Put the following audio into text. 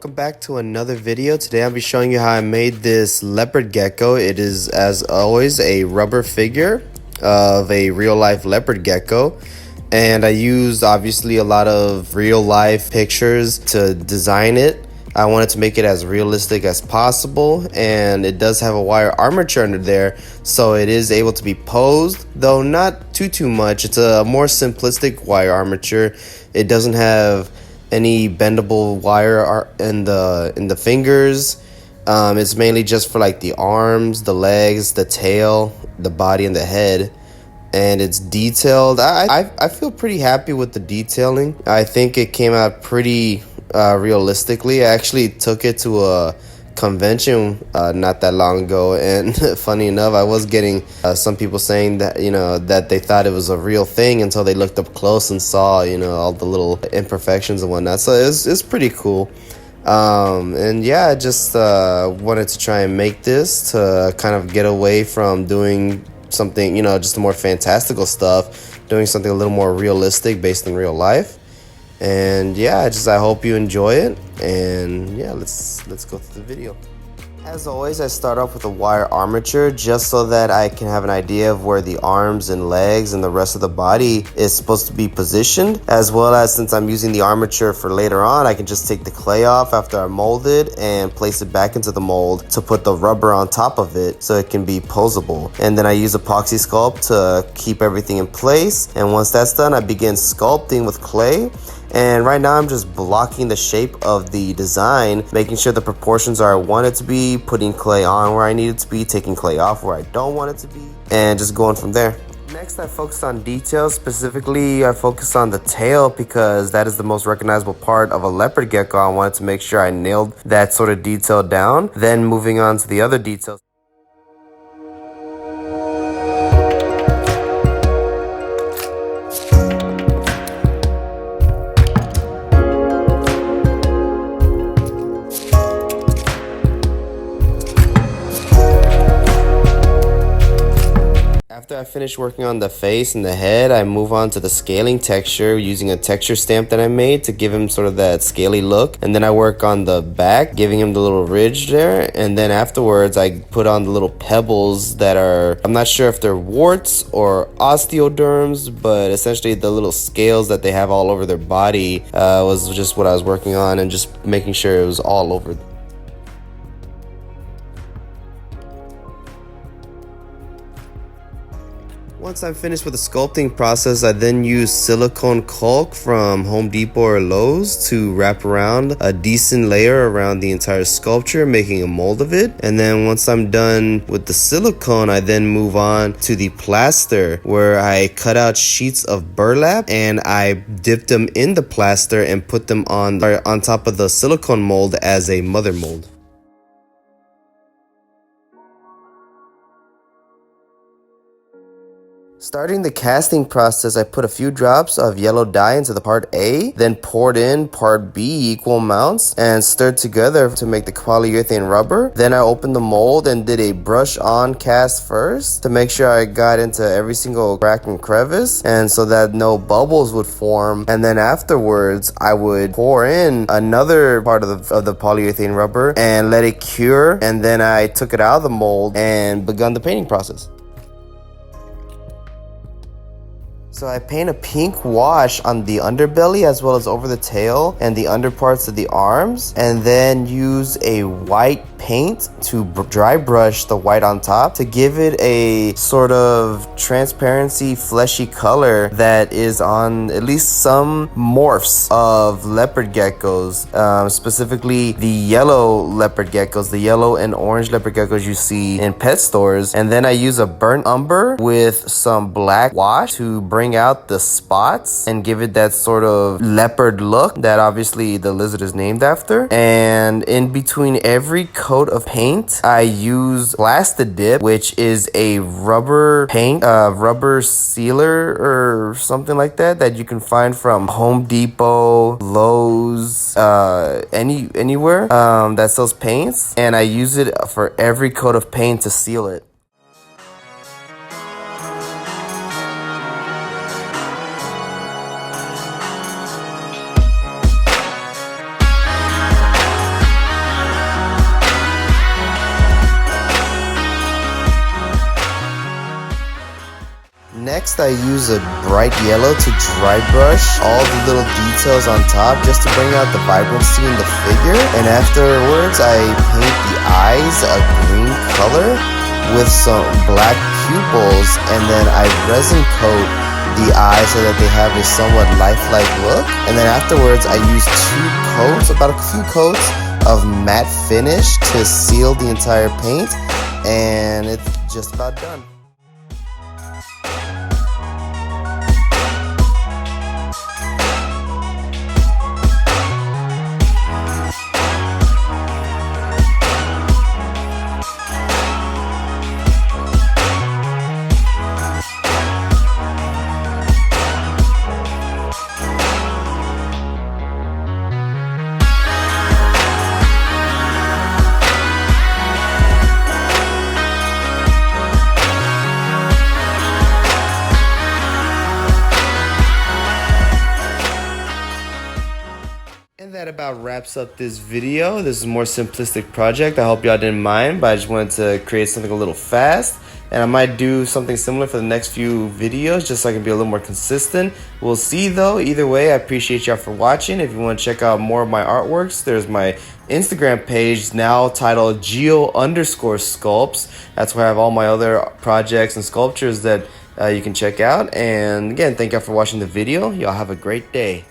welcome back to another video. Today I'll be showing you how I made this leopard gecko. It is, as always, a rubber figure of a real-life leopard gecko, and I used obviously a lot of real-life pictures to design it. I wanted to make it as realistic as possible, and it does have a wire armature under there, so it is able to be posed, though not too much. It's a more simplistic wire armature. It doesn't have any bendable wire in the fingers. It's mainly just for like the arms, the legs, the tail, the body, and the head. And it's detailed. I feel pretty happy with the detailing. I think it came out pretty realistically. I actually took it to a convention not that long ago, and funny enough, I was getting some people saying that that they thought it was a real thing until they looked up close and saw all the little imperfections and whatnot. So it's pretty cool. And yeah, I just wanted to try and make this to kind of get away from doing something just more fantastical stuff, doing something a little more realistic based in real life. And yeah, I hope you enjoy it, and yeah, let's go through the video. As always, I start off with a wire armature just so that I can have an idea of where the arms and legs and the rest of the body is supposed to be positioned, as well as, since I'm using the armature for later on, I can just take the clay off after I mold it and place it back into the mold to put the rubber on top of it so it can be posable. And then I use epoxy sculpt to keep everything in place, and once that's done, I begin sculpting with clay. And right now I'm just blocking the shape of the design, making sure the proportions are I want it to be, putting clay on where I need it to be, taking clay off where I don't want it to be, and just going from there. Next, I focused on details. Specifically, I focused on the tail because that is the most recognizable part of a leopard gecko. I wanted to make sure I nailed that sort of detail down. Then moving on to the other details. After I finish working on the face and the head, I move on to the scaling texture using a texture stamp that I made to give him sort of that scaly look. And then I work on the back, giving him the little ridge there. And then afterwards, I put on the little pebbles that are, I'm not sure if they're warts or osteoderms, but essentially the little scales that they have all over their body was just what I was working on, and just making sure it was all over. Once I'm finished with the sculpting process, I then use silicone caulk from Home Depot or Lowe's to wrap around a decent layer around the entire sculpture, making a mold of it. And then once I'm done with the silicone, I then move on to the plaster, where I cut out sheets of burlap and I dip them in the plaster and put them on top of the silicone mold as a mother mold. Starting the casting process, I put a few drops of yellow dye into the part A, then poured in part B equal amounts and stirred together to make the polyurethane rubber. Then I opened the mold and did a brush on cast first to make sure I got into every single crack and crevice, and so that no bubbles would form. And then afterwards, I would pour in another part of the polyurethane rubber and let it cure, and then I took it out of the mold and begun the painting process. So I paint a pink wash on the underbelly as well as over the tail and the underparts of the arms, and then use a white paint to dry brush the white on top to give it a sort of transparency, fleshy color that is on at least some morphs of leopard geckos, specifically the yellow leopard geckos, the yellow and orange leopard geckos you see in pet stores. And then I use a burnt umber with some black wash to bring out the spots and give it that sort of leopard look that obviously the lizard is named after. And in between every coat of paint, I use Plastidip, which is a rubber paint, rubber sealer or something like that you can find from Home Depot, Lowe's, anywhere that sells paints. And I use it for every coat of paint to seal it. Next, I use a bright yellow to dry brush all the little details on top just to bring out the vibrancy in the figure. And afterwards, I paint the eyes a green color with some black pupils, and then I resin coat the eyes so that they have a somewhat lifelike look. And then afterwards, I use about a few coats of matte finish to seal the entire paint, and it's just about done. And that about wraps up this video. This is a more simplistic project. I hope y'all didn't mind, but I just wanted to create something a little fast. And I might do something similar for the next few videos just so I can be a little more consistent. We'll see though. Either way, I appreciate y'all for watching. If you want to check out more of my artworks, there's my Instagram page now titled geo_sculpts. That's where I have all my other projects and sculptures that you can check out. And again, thank y'all for watching the video. Y'all have a great day.